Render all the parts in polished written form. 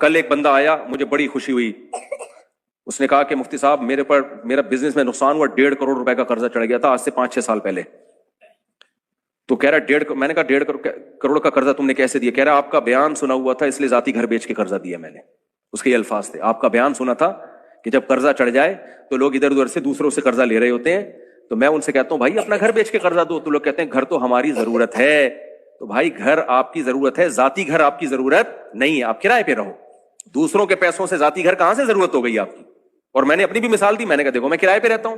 کل ایک بندہ آیا, مجھے بڑی خوشی ہوئی. اس نے کہا کہ مفتی صاحب میرے پر میرا بزنس میں نقصان ہوا, 1.5 کروڑ روپے کا قرضہ چڑھ گیا تھا آج سے 5-6 سال پہلے. تو کہہ رہا میں نے کہا 1.5 کروڑ کا قرضہ تم نے کیسے دیا؟ کہہ رہا آپ کا بیان سنا ہوا تھا اس لیے ذاتی گھر بیچ کے قرضہ دیا میں نے. اس کے یہ الفاظ تھے, آپ کا بیان سنا تھا کہ جب قرضہ چڑھ جائے تو لوگ ادھر ادھر سے دوسروں سے قرضہ لے رہے ہوتے ہیں, تو میں ان سے کہتا ہوں بھائی اپنا گھر بیچ کے قرضہ دو. تو لوگ کہتے ہیں گھر تو ہماری ضرورت ہے. تو بھائی گھر آپ کی ضرورت ہے, ذاتی گھر آپ کی ضرورت نہیں ہے. آپ کرائے پہ رہو, دوسروں کے پیسوں سے ذاتی گھر کہاں سے ضرورت ہو گئی آپ کی؟ اور میں نے اپنی بھی مثال دی, میں نے کہا دیکھو میں کرائے پہ رہتا ہوں,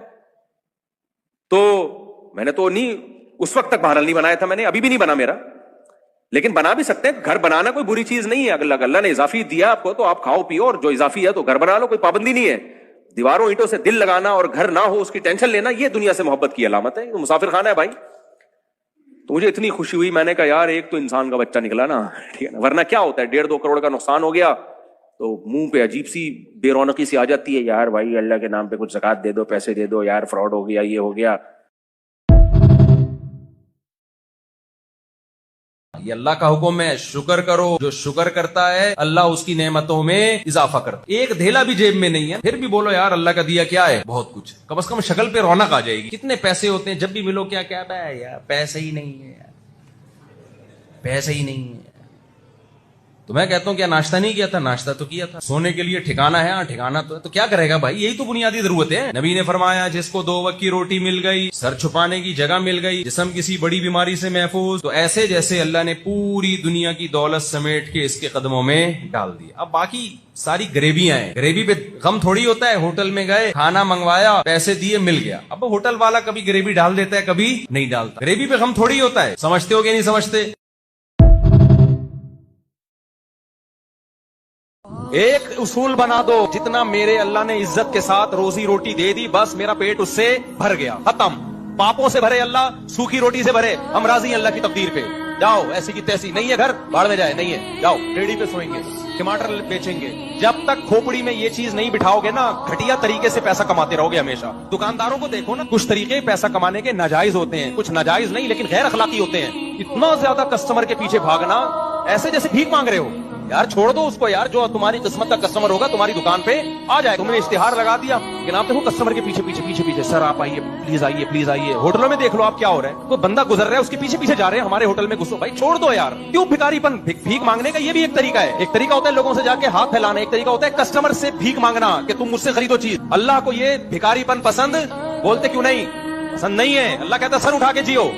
تو میں نے تو نہیں اس وقت تک بہرحال نہیں بنایا تھا, میں نے ابھی بھی نہیں بنا میرا, لیکن بنا بھی سکتے ہیں. گھر بنانا کوئی بری چیز نہیں ہے, اللہ نے اضافی دیا آپ کو تو آپ کھاؤ پیو, اور جو اضافی ہے تو گھر بنا لو, کوئی پابندی نہیں ہے. دیواروں اینٹوں سے دل لگانا اور گھر نہ ہو اس کی ٹینشن لینا, یہ دنیا سے محبت کی علامت ہے, یہ مسافر خانہ ہے بھائی. تو مجھے اتنی خوشی ہوئی, میں نے کہا یار ایک تو انسان کا بچہ نکلا نا, ٹھیک ہے نا, ورنہ کیا ہوتا ہے 1.5-2 کروڑ کا نقصان ہو گیا تو منہ پہ عجیب سی بے رونقی سی آ جاتی ہے, یار بھائی اللہ کے نام پہ کچھ زکات دے دو, پیسے دے دو, یار فراڈ ہو گیا, یہ ہو گیا. یہ اللہ کا حکم ہے, شکر کرو. جو شکر کرتا ہے اللہ اس کی نعمتوں میں اضافہ کرتا ہے. ایک دھیلا بھی جیب میں نہیں ہے, پھر بھی بولو یار اللہ کا دیا کیا ہے, بہت کچھ. کم از کم شکل پہ رونق آ جائے گی. کتنے پیسے ہوتے ہیں, جب بھی ملو کیا کیا یار پیسے ہی نہیں ہے, پیسے ہی نہیں ہے. تو میں کہتا ہوں کیا ناشتہ نہیں کیا تھا؟ ناشتہ تو کیا تھا. سونے کے لیے ٹھکانہ ہے, ہاں ٹھکانہ تو کیا کرے گا بھائی, یہی تو بنیادی ضرورت ہے. نبی نے فرمایا جس کو 2 وقت کی روٹی مل گئی, سر چھپانے کی جگہ مل گئی, جسم کسی بڑی بیماری سے محفوظ, تو ایسے جیسے اللہ نے پوری دنیا کی دولت سمیٹ کے اس کے قدموں میں ڈال دی. اب باقی ساری غریبیاں ہیں, غریبی پہ غم تھوڑی ہوتا ہے. ہوٹل میں گئے, کھانا منگوایا, پیسے دیے, مل گیا. اب ہوٹل والا کبھی غریبی ڈال دیتا ہے, کبھی نہیں ڈالتا. غریبی پہ غم تھوڑی ہوتا ہے. سمجھتے ہو کہ نہیں سمجھتے؟ ایک اصول بنا دو, جتنا میرے اللہ نے عزت کے ساتھ روزی روٹی دے دی, بس میرا پیٹ اس سے بھر گیا, ختم. پاپوں سے بھرے اللہ, سوکھی روٹی سے بھرے, ہم راضی ہیں اللہ کی تقدیر پہ. جاؤ ایسی کی تیسی, نہیں ہے گھر باڑ میں جائے, نہیں ہے جاؤ ریڑھی پہ سوئیں گے, ٹماٹر بیچیں گے. جب تک کھوپڑی میں یہ چیز نہیں بٹھاؤ گے نا, گھٹیا طریقے سے پیسہ کماتے رہو گے ہمیشہ. دکانداروں کو دیکھو نا, کچھ طریقے پیسہ کمانے کے ناجائز ہوتے ہیں, کچھ ناجائز نہیں لیکن غیر اخلاقی ہوتے ہیں. اتنا زیادہ کسٹمر کے پیچھے بھاگنا, ایسے جیسے بھیک مانگ رہے ہو. یار چھوڑ دو اس کو یار, جو تمہاری قسمت کا کسٹمر ہوگا تمہاری دکان پہ آ جائے. تم نے اشتہار لگا دیا, لیکن آپ دیکھو کسٹمر کے پیچھے پیچھے پیچھے پیچھے, سر آپ آئیے, پلیز آئیے, پلیز آئیے. ہوٹلوں میں دیکھ لو آپ کیا ہو رہا ہے, کوئی بندہ گزر رہا ہے اس کے پیچھے پیچھے جا رہے ہیں, ہمارے ہوٹل میں گھسو. بھائی چھوڑ دو یار, کیوں بھکاری پن. بھیک مانگنے کا یہ بھی ایک طریقہ ہے. ایک طریقہ ہوتا ہے لوگوں سے جا کے ہاتھ پھیلانا, ایک طریقہ ہوتا ہے کسٹمر سے بھیک مانگنا کہ تم مجھ سے خریدو چیز. اللہ کو یہ بھکاری پن پسند, بولتے کیوں نہیں پسند نہیں ہے. اللہ کہتا ہے سر اٹھا کے جیو.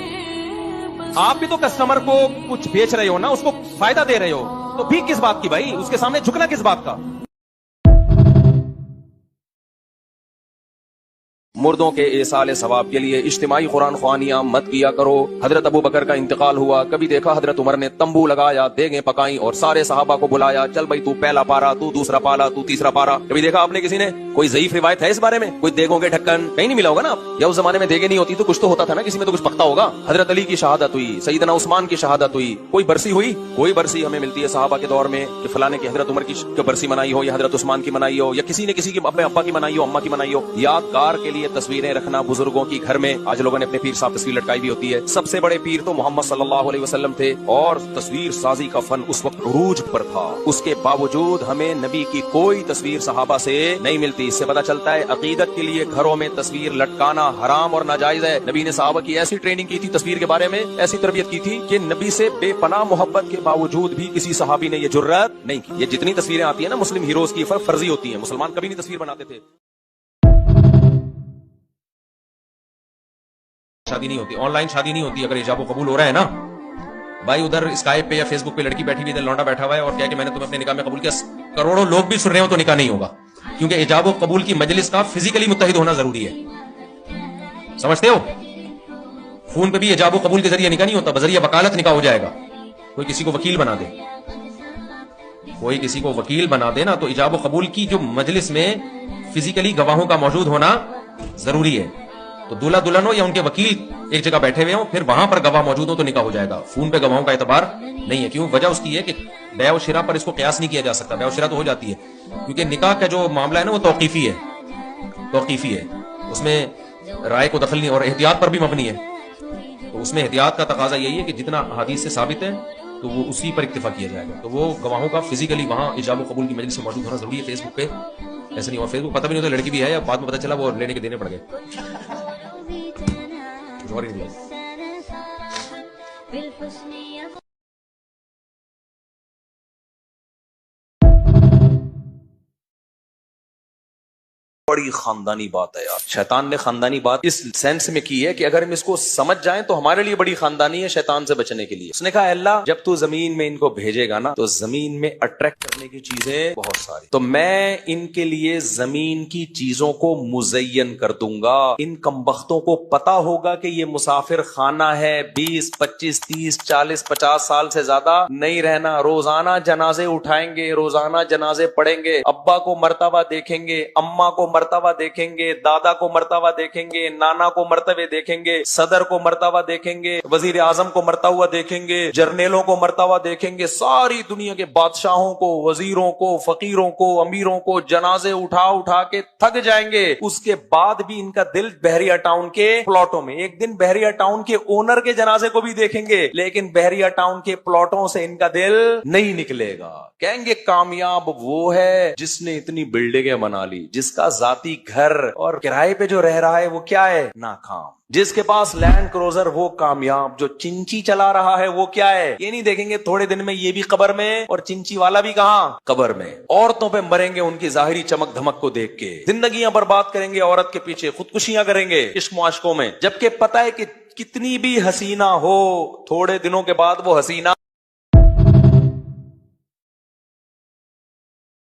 آپ بھی تو کسٹمر کو کچھ بیچ رہے ہو نا, اس کو فائدہ دے رہے ہو, تو بھی کس بات کی بھائی, اس کے سامنے جھکنا کس بات کا. مردوں کے ایصال ثواب کے لیے اجتماعی قرآن خوانیاں مت کیا کرو. حضرت ابو بکر کا انتقال ہوا, کبھی دیکھا حضرت عمر نے تمبو لگایا, دیگیں پکائیں اور سارے صحابہ کو بلایا, چل بھائی تو پہلا پارا, تو دوسرا پارا, تو تیسرا پارا. کبھی دیکھا آپ نے کسی نے کوئی ضعیف روایت ہے اس بارے میں؟ کوئی دیگوں کے ڈھکن کہیں نہیں ملا ہوگا نا. یا اس زمانے میں دیگیں نہیں ہوتی تو کچھ تو ہوتا تھا نا, کسی میں تو کچھ پکتا ہوگا. حضرت علی کی شہادت ہوئی, سیدنا عثمان کی شہادت ہوئی, کوئی برسی ہوئی؟ کوئی برسی ہمیں ملتی ہے صحابہ کے دور میں کہ فلانے کی حضرت عمر کی برسی منائی ہو, یا حضرت عثمان کی منائی ہو, یا کسی نے کسی کی اپنے ابا کی منائی ہو, اما کی منائی ہو. یادگار کے لیے تصویریں رکھنا بزرگوں کی گھر میں. آج لوگوں نے اپنے پیر صاحب تصویر لٹکائی بھی ہوتی ہے. سب سے بڑے پیر تو محمد صلی اللہ علیہ وسلم تھے, اور تصویر سازی کا فن اس وقت عروج پر تھا. اس کے باوجود ہمیں نبی کی کوئی تصویر صحابہ سے نہیں ملتی. اس سے پتہ چلتا ہے عقیدت کے لیے گھروں میں تصویر لٹکانا حرام اور ناجائز ہے. نبی نے صحابہ کی ایسی ٹریننگ کی تھی تصویر کے بارے میں, ایسی تربیت کی تھی کہ نبی سے بے پناہ محبت کے باوجود بھی کسی صحابی نے یہ جرأت نہیں کی. یہ جتنی تصویریں آتی ہیں نا مسلم ہیروز کی, فرضی ہوتی ہیں. مسلمان کبھی نہیں تصویر بناتے تھے. شادی نہیں ہوتی, آن لائن شادی نہیں ہوتی اگر ایجاب و قبول ہو رہا ہے نا بھائی. ادھر اسکائپ پہ یا فیس بک پہ لڑکی بیٹھی ہوئی, ادھر لونڈا بیٹھا ہوا ہے اور کہا کہ میں نے تمہیں اپنے نکاح میں قبول کیا, کروڑوں لوگ بھی سن رہے ہو تو نکاح نہیں ہوگا. کیونکہ ایجاب و قبول کی مجلس کا فزیکلی متحد ہونا ضروری ہے. سمجھتے ہو؟ فون پہ بھی ایجاب و قبول کے ذریعے نکاح نہیں ہوتا, بذریعہ وکالت نکاح ہو جائے گا. کوئی کسی کو وکیل بنا دے, کوئی کسی کو وکیل بنا دے نا, تو ایجاب و قبول کی جو مجلس میں فزیکلی گواہوں کا موجود ہونا ضروری ہے. تو دولہا دلہن ہو یا ان کے وکیل ایک جگہ بیٹھے ہوئے ہوں, پھر وہاں پر گواہ موجود ہو تو نکاح ہو جائے گا. فون پہ گواہوں کا اعتبار نہیں ہے. کیوں؟ وجہ اس کی ہے کہ بیع و شراء پر اس کو قیاس نہیں کیا جا سکتا. بیع و شراء تو ہو جاتی ہے, کیونکہ نکاح کا جو معاملہ ہے نا وہ توقیفی ہے, توقیفی ہے. اس میں رائے کو دخل نہیں, اور احتیاط پر بھی مبنی ہے. تو اس میں احتیاط کا تقاضا یہی ہے کہ جتنا حدیث سے ثابت ہے تو وہ اسی پر اکتفا کیا جائے گا. تو وہ گواہوں کا فزیکلی وہاں ایجاب و قبول کی مجلس میں موجود ہونا ضروری ہے. فیس بک پہ ایسا نہیں ہوا. فیس بک پتہ بھی نہیں ہوتا لڑکی بھی ہے یا بعد میں پتہ چلا وہ لینے کے دینے پڑ گئے. بڑی خاندانی بات ہے یار. شیطان نے خاندانی بات اس سینس میں کی ہے کہ اگر ہم اس کو سمجھ جائیں تو ہمارے لیے بڑی خاندانی ہے شیطان سے بچنے کے لیے. اس نے کہا اللہ جب تو زمین میں ان کو بھیجے گا نا تو زمین میں اٹریکٹ کرنے کی چیزیں بہت ساری, تو میں ان کے لیے زمین کی چیزوں کو مزین کر دوں گا. ان کمبختوں کو پتا ہوگا کہ یہ مسافر خانہ ہے, 20 25 30 40 50 سال سے زیادہ نہیں رہنا. روزانہ جنازے اٹھائیں گے, روزانہ جنازے پڑھیں گے, ابا کو مرتا ہوا دیکھیں گے, اماں کو مرتا ہوا دیکھیں گے, دادا کو مرتا ہوا دیکھیں گے, نانا کو مرتے ہوئے دیکھیں گے, صدر کو مرتا ہوا دیکھیں گے, وزیر اعظم کو مرتا ہوا دیکھیں گے, جرنیلوں کو مرتا ہوا دیکھیں گے, ساری دنیا کے بادشاہوں کو, وزیروں کو, فقیروں کو, امیروں کو جنازے اٹھا اٹھا کے تھک جائیں گے. اس کے بعد بھی ان کا دل بحریہ ٹاؤن کے پلاٹوں میں, ایک دن بحریہ ٹاؤن کے اونر کے جنازے کو بھی دیکھیں گے لیکن بحریہ ٹاؤن کے پلاٹوں سے ان کا دل نہیں نکلے گا. کہیں گے کامیاب وہ ہے جس نے اتنی بلڈنگیں بنا لی, جس کا ذاتی گھر اور کرائے پہ جو رہ رہا ہے وہ کیا ہے, ناکام. جس کے پاس لینڈ کروزر وہ کامیاب, جو چنچی چلا رہا ہے وہ کیا ہے. یہ نہیں دیکھیں گے تھوڑے دن میں یہ بھی قبر میں اور چنچی والا بھی کہاں, قبر میں. عورتوں پہ مریں گے ان کی ظاہری چمک دھمک کو دیکھ کے, زندگیاں برباد کریں گے عورت کے پیچھے, خودکشیاں کریں گے عشق معاشقوں میں, جبکہ پتہ ہے کہ کتنی بھی حسینہ ہو تھوڑے دنوں کے بعد وہ حسینہ